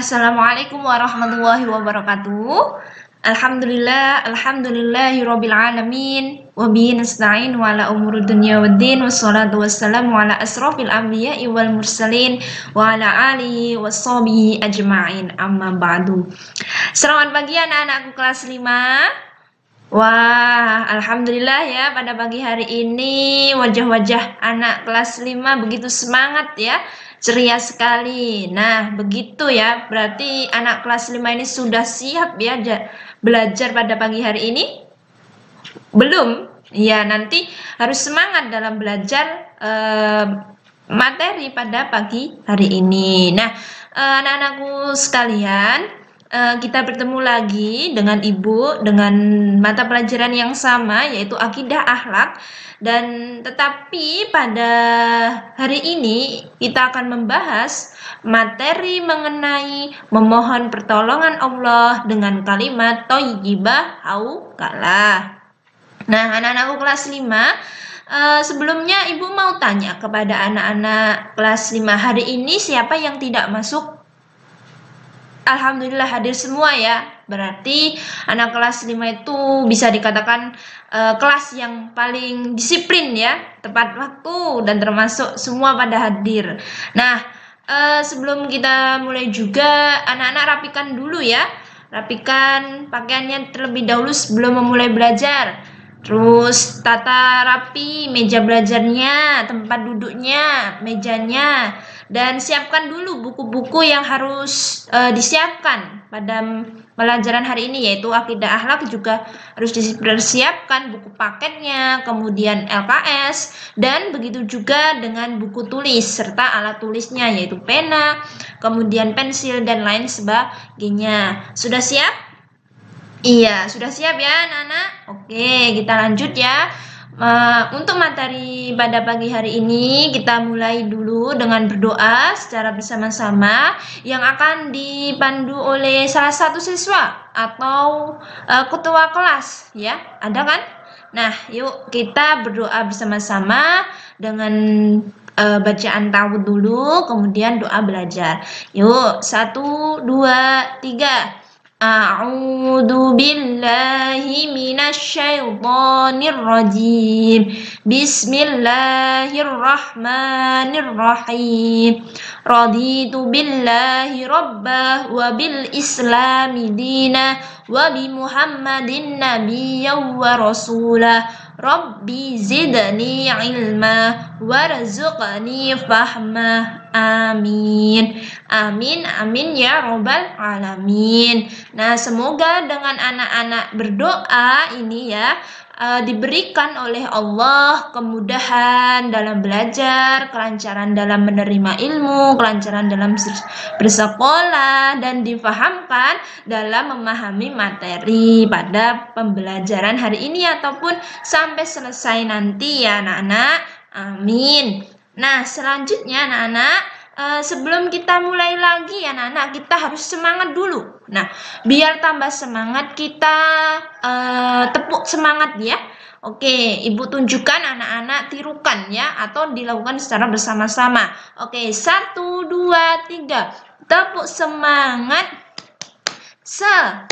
Assalamualaikum warahmatullahi wabarakatuh. Alhamdulillahirabbil alamin wa bihi nasta'in wa ala umuri dunya waddin wassalatu wassalamu ala asrofil anbiya'i wal mursalin wa ala alihi washabihi ajma'in amma ba'du. Selamat pagi anak-anakku kelas 5. Wah, alhamdulillah ya, pada pagi hari ini wajah-wajah anak kelas 5 begitu semangat ya, ceria sekali. Nah, begitu ya, berarti anak kelas 5 ini sudah siap ya belajar pada pagi hari ini? Belum? Ya, nanti harus semangat dalam belajar materi pada pagi hari ini. Nah, anak-anakku sekalian, kita bertemu lagi dengan Ibu dengan mata pelajaran yang sama, yaitu akidah akhlak. Dan tetapi pada hari ini kita akan membahas materi mengenai memohon pertolongan Allah dengan kalimat thayyibah au kalah. Nah, anak-anakku kelas 5, sebelumnya Ibu mau tanya kepada anak-anak kelas 5, hari ini siapa yang tidak masuk? Alhamdulillah hadir semua ya. Berarti anak kelas 5 itu bisa dikatakan kelas yang paling disiplin ya, tepat waktu dan termasuk semua pada hadir. Nah, sebelum kita mulai juga, anak-anak rapikan dulu ya. Rapikan pakaiannya terlebih dahulu sebelum memulai belajar. Terus tata rapi meja belajarnya, tempat duduknya, mejanya. Dan siapkan dulu buku-buku yang harus disiapkan pada pelajaran hari ini, yaitu akidah akhlak juga harus dipersiapkan buku paketnya, kemudian LKS, dan begitu juga dengan buku tulis serta alat tulisnya, yaitu pena, kemudian pensil, dan lain sebagainya. Sudah siap? Iya, sudah siap ya anak-anak? Oke, kita lanjut ya. Untuk materi pada pagi hari ini kita mulai dulu dengan berdoa secara bersama-sama yang akan dipandu oleh salah satu siswa atau ketua kelas ya. Ada kan? Nah, yuk kita berdoa bersama-sama dengan bacaan tawud dulu, kemudian doa belajar. Yuk, 1, 2, 3. A'udzu billahi minasyaitonir rajim. Bismillahirrahmanirrahim. Raditu billahi rabbah wa bil islami dina wa bi Muhammadin nabiyyan wa rasulah. Rabbi zidni ilma warzuqni fahma. Amin. Amin, amin ya robbal alamin. Nah, semoga dengan anak-anak berdoa ini ya, diberikan oleh Allah kemudahan dalam belajar, kelancaran dalam menerima ilmu, kelancaran dalam bersekolah, dan difahamkan dalam memahami materi pada pembelajaran hari ini ataupun sampai selesai nanti ya anak-anak. Amin. Nah, selanjutnya anak-anak, sebelum kita mulai lagi anak-anak, kita harus semangat dulu. Nah, biar tambah semangat kita tepuk semangat ya. Oke, Ibu tunjukkan, anak-anak tirukan ya, atau dilakukan secara bersama-sama. Oke, 1, 2, 3. Tepuk semangat. Semangat.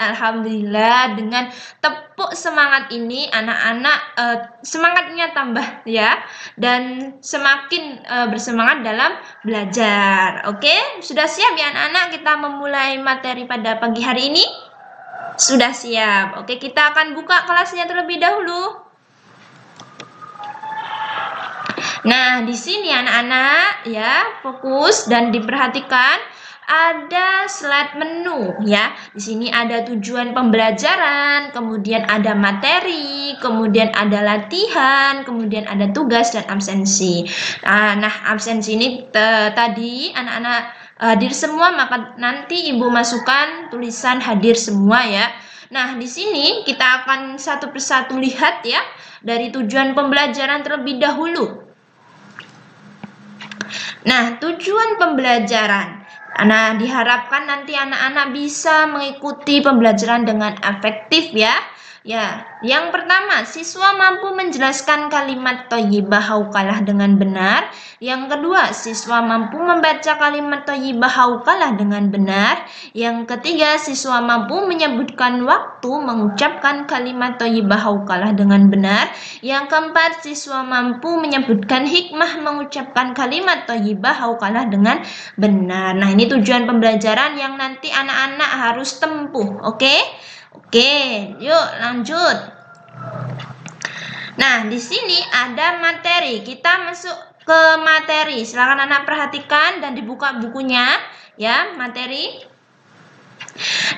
Alhamdulillah, dengan tepuk semangat ini anak-anak semangatnya tambah ya, dan semakin bersemangat dalam belajar. Oke, sudah siap ya anak-anak kita memulai materi pada pagi hari ini? Sudah siap. Oke, kita akan buka kelasnya terlebih dahulu. Nah, di sini anak-anak ya, fokus dan diperhatikan. Ada slide menu ya. Di sini ada tujuan pembelajaran, kemudian ada materi, kemudian ada latihan, kemudian ada tugas dan absensi. Nah, absensi ini tadi anak-anak hadir semua, maka nanti Ibu masukkan tulisan hadir semua ya. Nah, di sini kita akan satu persatu lihat ya dari tujuan pembelajaran terlebih dahulu. Nah, tujuan pembelajaran. Nah, diharapkan nanti anak-anak bisa mengikuti pembelajaran dengan efektif ya. Ya, yang pertama, siswa mampu menjelaskan kalimat thayyibah hauqalah dengan benar. Yang kedua, siswa mampu membaca kalimat thayyibah hauqalah dengan benar. Yang ketiga, siswa mampu menyebutkan waktu mengucapkan kalimat thayyibah hauqalah dengan benar. Yang keempat, siswa mampu menyebutkan hikmah mengucapkan kalimat thayyibah hauqalah dengan benar. Nah, ini tujuan pembelajaran yang nanti anak-anak harus tempuh, oke? Oke, yuk lanjut. Nah, di sini ada materi. Kita masuk ke materi. Silakan anak perhatikan dan dibuka bukunya, ya, materi.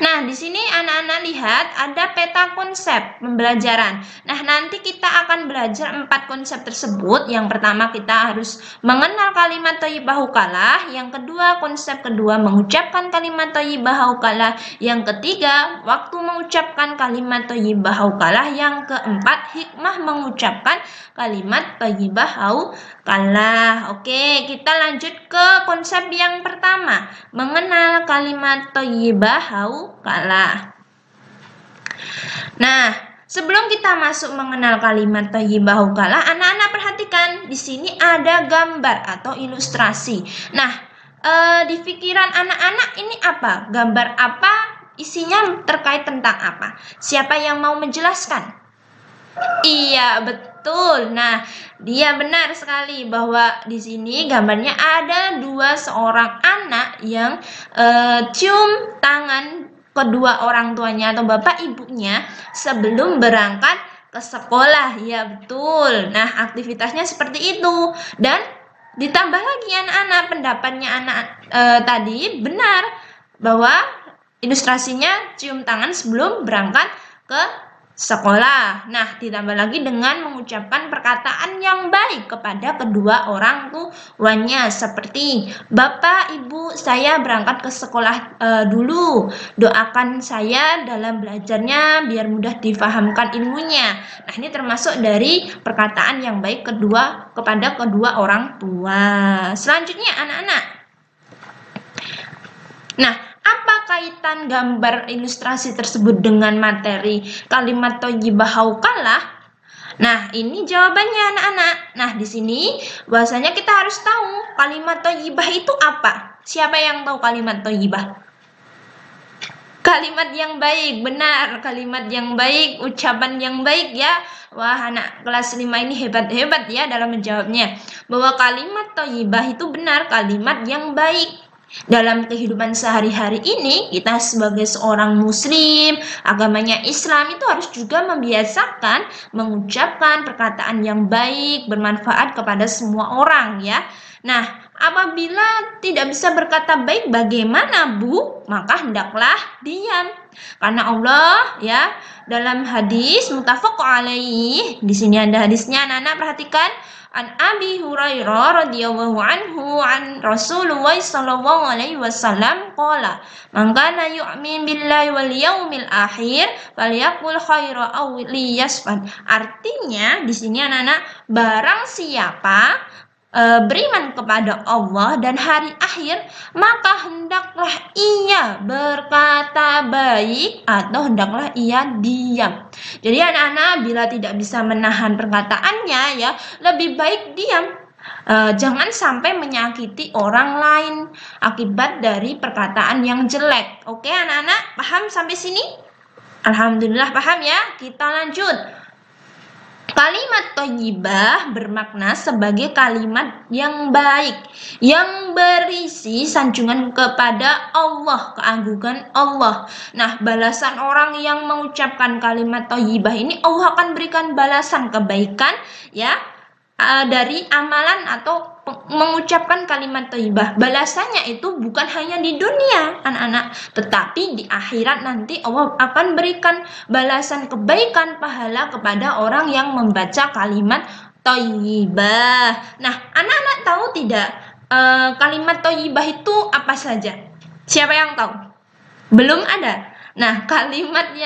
Nah, di sini anak-anak lihat ada peta konsep pembelajaran. Nah, nanti kita akan belajar 4 konsep tersebut. Yang pertama kita harus mengenal kalimat thayyibah hauqalah. Yang kedua, konsep kedua mengucapkan kalimat thayyibah hauqalah. Yang ketiga, waktu mengucapkan kalimat thayyibah hauqalah. Yang keempat, hikmah mengucapkan kalimat thayyibah hauqalah. Oke, kita lanjut ke konsep yang pertama, mengenal kalimat thayyibah hauqalah. Nah, sebelum kita masuk mengenal kalimat thayyibah hauqalah, anak-anak perhatikan di sini ada gambar atau ilustrasi. Nah, di pikiran anak-anak ini apa? Gambar apa? Isinya terkait tentang apa? Siapa yang mau menjelaskan? Iya, betul. Nah, dia benar sekali bahwa di sini gambarnya ada seorang anak yang cium tangan kedua orang tuanya atau bapak ibunya sebelum berangkat ke sekolah. Ya, betul. Nah, aktivitasnya seperti itu. Dan ditambah lagi anak-anak, pendapatnya anak tadi benar bahwa ilustrasinya cium tangan sebelum berangkat ke sekolah. Nah, ditambah lagi dengan mengucapkan perkataan yang baik kepada kedua orang tuanya seperti, Bapak, Ibu, saya berangkat ke sekolah dulu. Doakan saya dalam belajarnya biar mudah difahamkan ilmunya. Nah, ini termasuk dari perkataan yang baik kepada kedua orang tua. Selanjutnya, anak-anak. Nah, apa kaitan gambar ilustrasi tersebut dengan materi kalimat thayyibah hauqalah? Nah, ini jawabannya anak-anak. Nah, di sini bahwasanya kita harus tahu kalimat thayyibah itu apa. Siapa yang tahu kalimat thayyibah? Kalimat yang baik, benar. Kalimat yang baik, ucapan yang baik ya. Wah, anak kelas 5 ini hebat-hebat ya dalam menjawabnya. Bahwa kalimat thayyibah itu benar, kalimat yang baik. Dalam kehidupan sehari-hari ini, kita sebagai seorang muslim, agamanya Islam, itu harus juga membiasakan mengucapkan perkataan yang baik, bermanfaat kepada semua orang ya. Nah, apabila tidak bisa berkata baik, bagaimana Bu? Maka hendaklah diam. Karena Allah ya, dalam hadis muttafaq alaih, di sini ada hadisnya, anak-anak perhatikan. An Abi Hurairah radhiyallahu anhu an Rasulullah sallallahu alaihi wasallam qala, "Man kana yu'min billahi wal yaumil akhir falyaqul khaira aw liyasfat." Artinya di sini anak-anak, barang siapa beriman kepada Allah dan hari akhir, maka hendaklah ia berkata baik atau hendaklah ia diam. Jadi anak-anak bila tidak bisa menahan perkataannya ya, lebih baik diam. Jangan sampai menyakiti orang lain akibat dari perkataan yang jelek. Oke anak-anak, paham sampai sini? Alhamdulillah paham ya. Kita lanjut. Kalimat thayyibah bermakna sebagai kalimat yang baik, yang berisi sanjungan kepada Allah, keagungan Allah. Nah, balasan orang yang mengucapkan kalimat thayyibah ini, Allah akan berikan balasan kebaikan ya, dari amalan atau mengucapkan kalimat thayyibah. Balasannya itu bukan hanya di dunia anak-anak, tetapi di akhirat nanti Allah akan berikan balasan kebaikan pahala kepada orang yang membaca kalimat thayyibah. Nah, anak-anak tahu tidak kalimat thayyibah itu apa saja? Siapa yang tahu? Belum ada. Nah, kalimat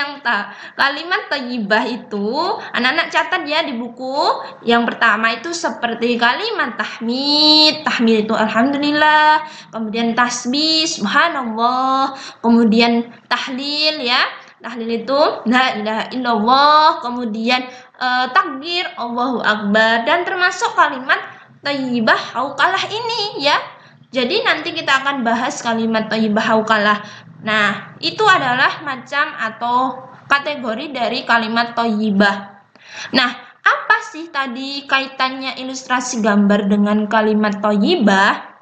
thayyibah itu anak-anak catat ya di buku. Yang pertama itu seperti kalimat tahmid. Tahmid itu alhamdulillah, kemudian tasbih subhanallah, kemudian tahlil ya, Tahlil itu la ilaha illallah, kemudian takbir Allahu Akbar, dan termasuk kalimat thayyibah hauqalah ini ya. Jadi nanti kita akan bahas kalimat thayyibah hauqalah. Nah, itu adalah macam atau kategori dari kalimat thayyibah. Nah, apa sih tadi kaitannya ilustrasi gambar dengan kalimat thayyibah?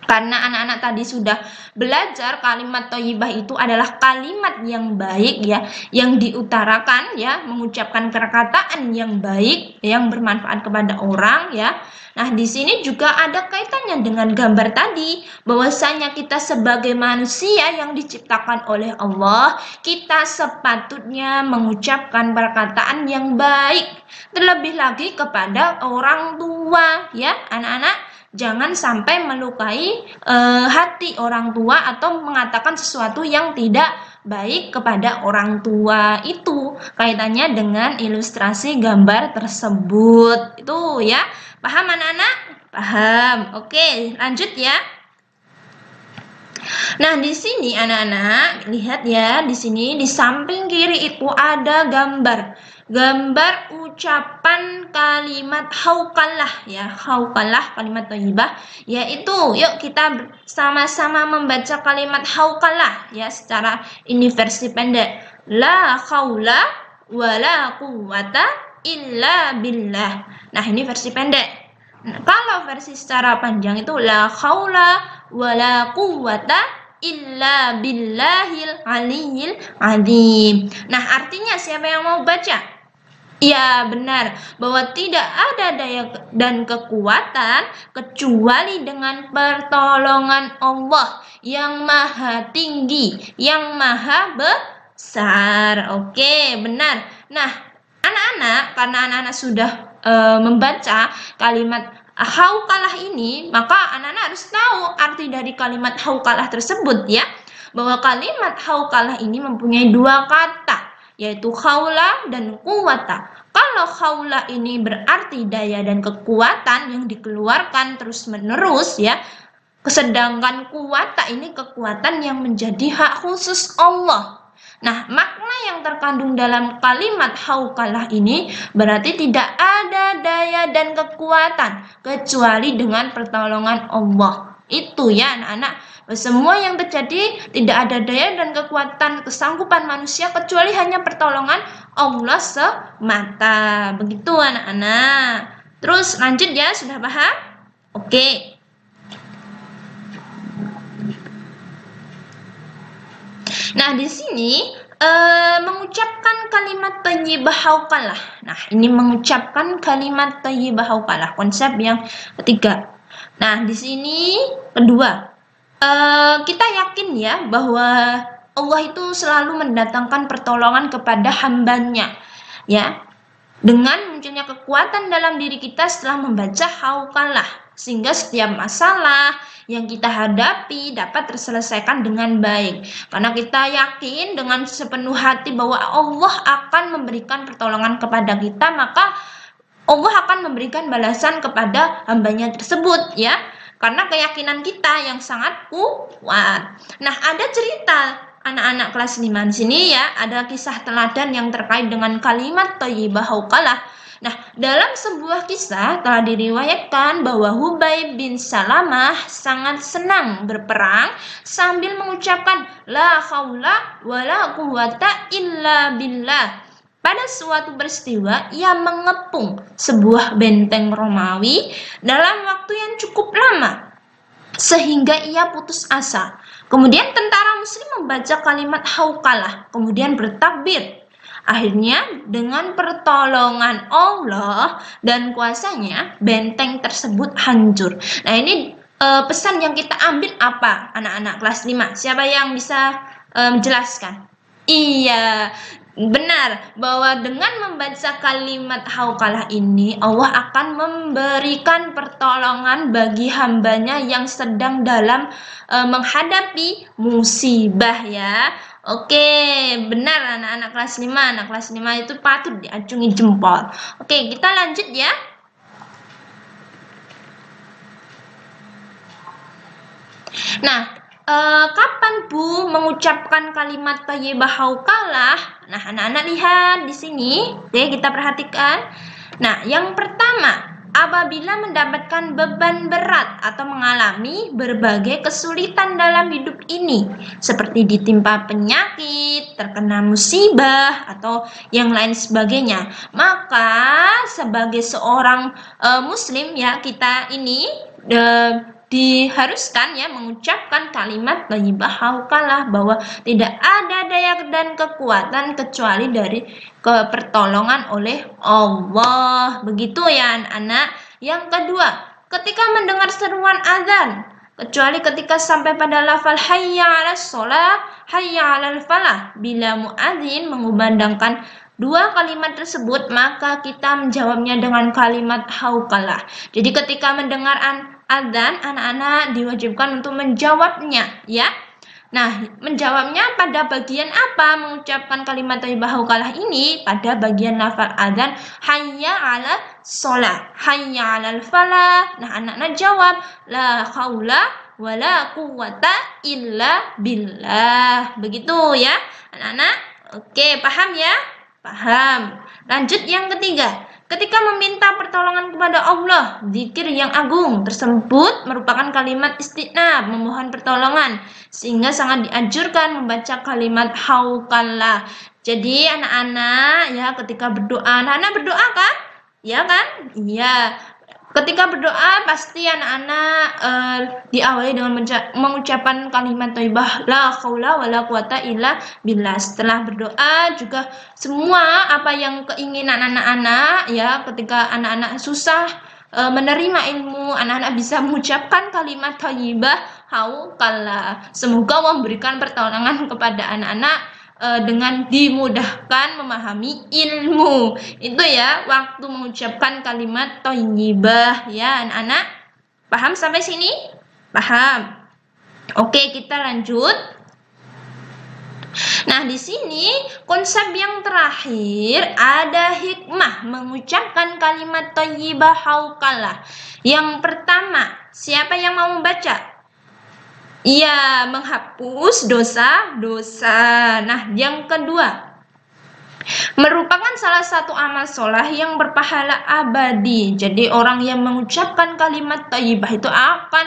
Karena anak-anak tadi sudah belajar kalimat thayyibah itu adalah kalimat yang baik ya, yang diutarakan ya, mengucapkan perkataan yang baik, yang bermanfaat kepada orang ya. Nah, di sini juga ada kaitannya dengan gambar tadi, bahwasanya kita sebagai manusia yang diciptakan oleh Allah, kita sepatutnya mengucapkan perkataan yang baik, terlebih lagi kepada orang tua ya, anak-anak. Jangan sampai melukai hati orang tua atau mengatakan sesuatu yang tidak baik kepada orang tua. Itu kaitannya dengan ilustrasi gambar tersebut. Itu ya. Paham anak-anak? Paham. Oke, lanjut ya. Nah, di sini anak-anak lihat ya, di sini di samping kiri itu ada gambar. Gambar ucapan kalimat hauqalah ya, hauqalah kalimat thayyibah, yaitu yuk kita sama-sama membaca kalimat hauqalah ya secara ini versi pendek. La haula wala quwwata illa billah. Nah, ini versi pendek. Nah, kalau versi secara panjang itu la haula wala quwwata illa billahil aliyyil azim. Nah, artinya siapa yang mau baca? Ya, benar bahwa tidak ada daya dan kekuatan kecuali dengan pertolongan Allah yang maha tinggi, yang maha besar. Oke, benar. Nah, anak-anak, karena anak-anak sudah membaca kalimat hauqalah ini, maka anak-anak harus tahu arti dari kalimat hauqalah tersebut ya. Bahwa kalimat hauqalah ini mempunyai dua kata, yaitu haula dan quwata. Kalau haula ini berarti daya dan kekuatan yang dikeluarkan terus-menerus ya. Sedangkan quwata ini kekuatan yang menjadi hak khusus Allah. Nah, makna yang terkandung dalam kalimat hauqalah ini berarti tidak ada daya dan kekuatan kecuali dengan pertolongan Allah. Itu ya anak-anak. Semua yang terjadi tidak ada daya dan kekuatan kesanggupan manusia kecuali hanya pertolongan Allah semata. Begitu anak-anak. Terus lanjut ya, sudah paham? Oke. Nah, di sini mengucapkan kalimat thayyibah hauqalah. Nah, ini mengucapkan kalimat thayyibah hauqalah, konsep yang ketiga. Nah, di sini kedua. Kita yakin ya bahwa Allah itu selalu mendatangkan pertolongan kepada hambanya ya, dengan munculnya kekuatan dalam diri kita setelah membaca hauqalah, sehingga setiap masalah yang kita hadapi dapat terselesaikan dengan baik. Karena kita yakin dengan sepenuh hati bahwa Allah akan memberikan pertolongan kepada kita, maka Allah akan memberikan balasan kepada hambanya tersebut ya. Karena keyakinan kita yang sangat kuat. Nah, ada cerita anak-anak kelas 5 di sini ya, ada kisah teladan yang terkait dengan kalimat thayyibah hauqalah. Nah, dalam sebuah kisah telah diriwayatkan bahwa Hubay bin Salamah sangat senang berperang sambil mengucapkan la haula wala quwwata illa billah. Pada suatu peristiwa, ia mengepung sebuah benteng Romawi dalam waktu yang cukup lama, sehingga ia putus asa. Kemudian tentara muslim membaca kalimat hauqalah, kemudian bertakbir. Akhirnya dengan pertolongan Allah dan kuasanya, benteng tersebut hancur. Nah, ini pesan yang kita ambil apa anak-anak kelas 5? Siapa yang bisa menjelaskan? Iya, benar bahwa dengan membaca kalimat hauqalah ini Allah akan memberikan pertolongan bagi hambanya yang sedang dalam menghadapi musibah ya. Oke, benar anak-anak kelas 5. Anak kelas 5 itu patut diacungi jempol. Oke, kita lanjut ya. Nah, kapan Bu mengucapkan kalimat thayyibah haukalah? Nah, anak-anak lihat di sini. Oke, kita perhatikan. Nah, yang pertama, apabila mendapatkan beban berat atau mengalami berbagai kesulitan dalam hidup ini, seperti ditimpa penyakit, terkena musibah, atau yang lain sebagainya, maka sebagai seorang muslim ya, kita ini diharuskan ya mengucapkan kalimat thayyibah haukalah, bahwa tidak ada daya dan kekuatan kecuali dari pertolongan oleh Allah. Begitu ya anak-anak. Yang kedua, ketika mendengar seruan azan, kecuali ketika sampai pada lafal hayya 'alas shalah, hayya 'alal falah, bila muadzin mengumandangkan dua kalimat tersebut, maka kita menjawabnya dengan kalimat haukalah. Jadi ketika mendengar azan, anak-anak diwajibkan untuk menjawabnya, ya. Nah, menjawabnya pada bagian apa mengucapkan kalimat thayyibah haukalah ini? Pada bagian lafal azan, hayya 'ala shalah, hayya 'alal falah. Nah, anak-anak jawab, la haula wala quwwata illa billah. Begitu ya, anak-anak. Oke, paham ya? Paham. Lanjut yang ketiga. Ketika meminta pertolongan kepada Allah, zikir yang agung tersebut merupakan kalimat istighna, memohon pertolongan, sehingga sangat dianjurkan membaca kalimat haukalah. Jadi anak-anak ya, ketika berdoa, anak-anak berdoa kan? Ya kan? Iya. Ketika berdoa pasti anak-anak diawali dengan mengucapkan kalimat thayyibah la haula wala quwata illa billah. Setelah berdoa juga semua apa yang keinginan anak-anak ya, ketika anak-anak susah menerima ilmu, anak-anak bisa mengucapkan kalimat thayyibah haukalah. Semoga Allah memberikan pertolongan kepada anak-anak dengan dimudahkan memahami ilmu. Itu ya waktu mengucapkan kalimat thayyibah ya anak-anak. Paham sampai sini? Paham. Oke, kita lanjut. Nah, di sini konsep yang terakhir, ada hikmah mengucapkan kalimat thayyibah haukalah. Yang pertama, siapa yang mau membaca? Iya, menghapus dosa-dosa. Nah, yang kedua, merupakan salah satu amal sholah yang berpahala abadi. Jadi orang yang mengucapkan kalimat thayyibah itu akan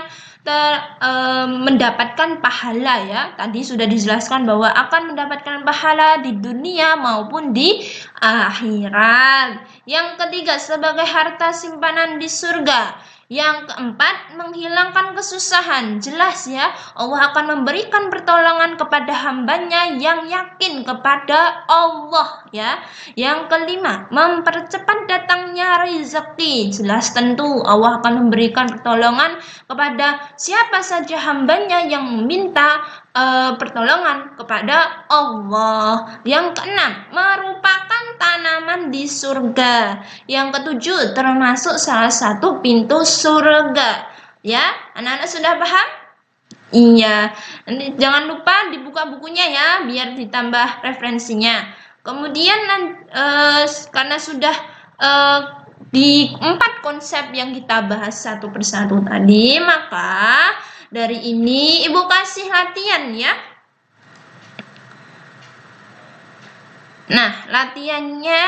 mendapatkan pahala ya. Tadi sudah dijelaskan bahwa akan mendapatkan pahala di dunia maupun di akhirat. Yang ketiga, sebagai harta simpanan di surga. Yang keempat, menghilangkan kesusahan. Jelas ya, Allah akan memberikan pertolongan kepada hambanya yang yakin kepada Allah ya. Yang kelima, mempercepat datangnya rezeki. Jelas tentu Allah akan memberikan pertolongan kepada siapa saja hambanya yang meminta pertolongan kepada Allah. Yang keenam, merupakan tanaman di surga. Yang ketujuh, termasuk salah satu pintu surga. Ya, anak-anak sudah paham? Iya, nanti jangan lupa dibuka bukunya ya, biar ditambah referensinya. Kemudian karena sudah di 4 konsep yang kita bahas satu persatu tadi, maka dari ini Ibu kasih latihan ya. Nah, latihannya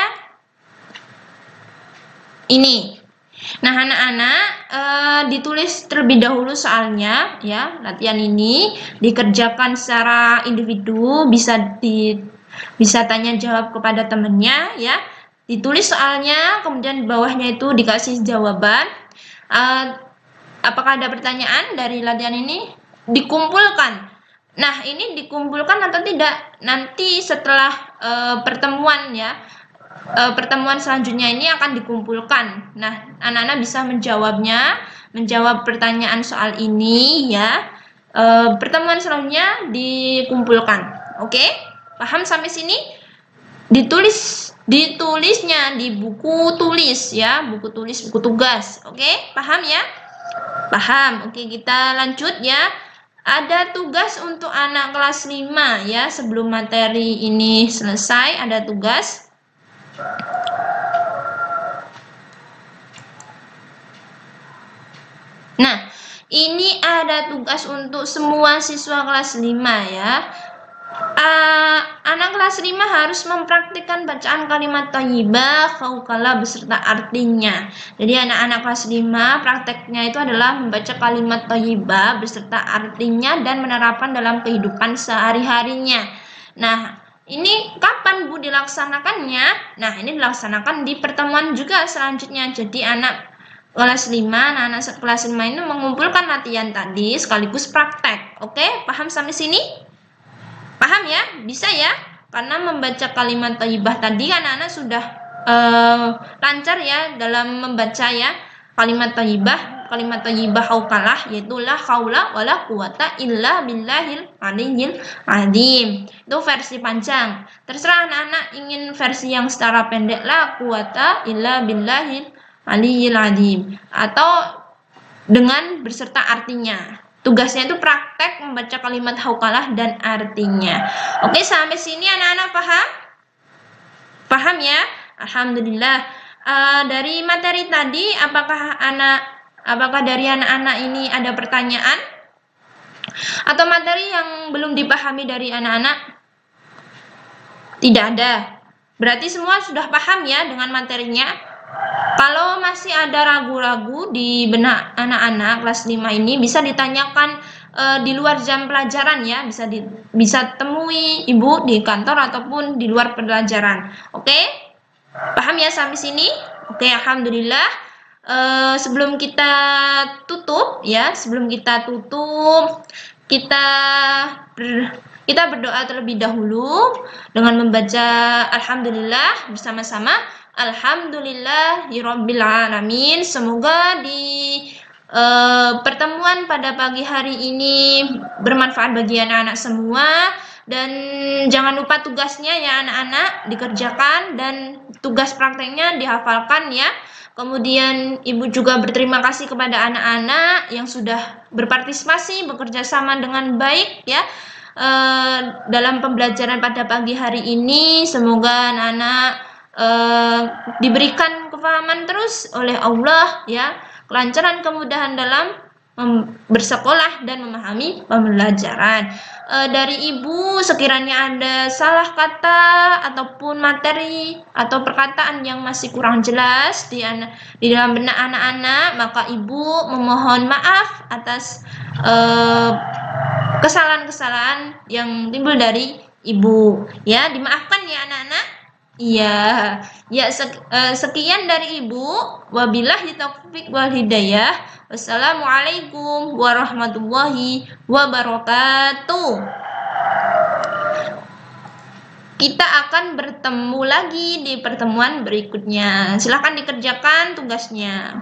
ini. Nah, anak-anak ditulis terlebih dahulu soalnya ya. Latihan ini dikerjakan secara individu, bisa tanya jawab kepada temannya ya. Ditulis soalnya, kemudian di bawahnya itu dikasih jawaban. Apakah ada pertanyaan dari latihan ini? Dikumpulkan. Nah, ini dikumpulkan atau tidak? Nanti setelah pertemuan ya. Pertemuan selanjutnya ini akan dikumpulkan. Nah, anak-anak bisa menjawab pertanyaan soal ini ya. Pertemuan selanjutnya dikumpulkan. Oke? Paham sampai sini? Ditulisnya di buku tulis ya, buku tugas. Oke? Paham ya? Paham. Oke, kita lanjut ya. Ada tugas untuk anak kelas 5 ya. Sebelum materi ini selesai, ada tugas. Nah, Ini ada tugas untuk semua siswa kelas 5 ya. Anak kelas 5 harus mempraktikkan bacaan kalimat thayyibah khawqalah beserta artinya. Jadi anak-anak kelas 5 prakteknya itu adalah membaca kalimat thayyibah beserta artinya dan menerapkan dalam kehidupan sehari-harinya. Nah, ini kapan Bu dilaksanakannya? Nah, ini dilaksanakan di pertemuan juga selanjutnya. Jadi anak kelas 5, anak-anak kelas 5 ini mengumpulkan latihan tadi sekaligus praktek. Oke, paham sampai sini? Paham ya? Bisa ya? Karena membaca kalimat thayyibah tadi anak-anak sudah lancar ya dalam membaca ya kalimat thayyibah haukalah, yaitu la haula wala quwata illa billahil aliyyil azim. Itu versi panjang. Terserah anak-anak ingin versi yang secara pendek, la quwata illa billahil aliyyil azim, atau dengan berserta artinya. Tugasnya itu praktek membaca kalimat haukalah dan artinya. Oke, sampai sini anak-anak paham? Paham ya? Alhamdulillah. Dari materi tadi, apakah dari anak-anak ini ada pertanyaan? Atau materi yang belum dipahami dari anak-anak? Tidak ada. Berarti semua sudah paham ya dengan materinya? Kalau masih ada ragu-ragu di benak anak-anak kelas 5 ini, bisa ditanyakan di luar jam pelajaran ya, bisa temui ibu di kantor ataupun di luar pelajaran. Oke? Paham ya sampai sini? Oke, alhamdulillah. Sebelum kita tutup ya, kita berdoa terlebih dahulu dengan membaca alhamdulillah bersama-sama. Alhamdulillahirabbil alamin. Semoga di pertemuan pada pagi hari ini bermanfaat bagi anak-anak semua, dan jangan lupa tugasnya ya anak-anak dikerjakan dan tugas prakteknya dihafalkan ya. Kemudian ibu juga berterima kasih kepada anak-anak yang sudah berpartisipasi bekerja sama dengan baik ya dalam pembelajaran pada pagi hari ini. Semoga anak-anak diberikan kefahaman terus oleh Allah ya, kelancaran kemudahan dalam bersekolah dan memahami pembelajaran. Dari ibu sekiranya ada salah kata ataupun materi atau perkataan yang masih kurang jelas di dalam benak anak-anak, maka ibu memohon maaf atas kesalahan-kesalahan yang timbul dari ibu ya, dimaafkan ya anak-anak. Iya, ya sekian dari ibu. Wabillahi taufik wal hidayah. Wassalamualaikum warahmatullahi wabarakatuh. Kita akan bertemu lagi di pertemuan berikutnya. Silahkan dikerjakan tugasnya.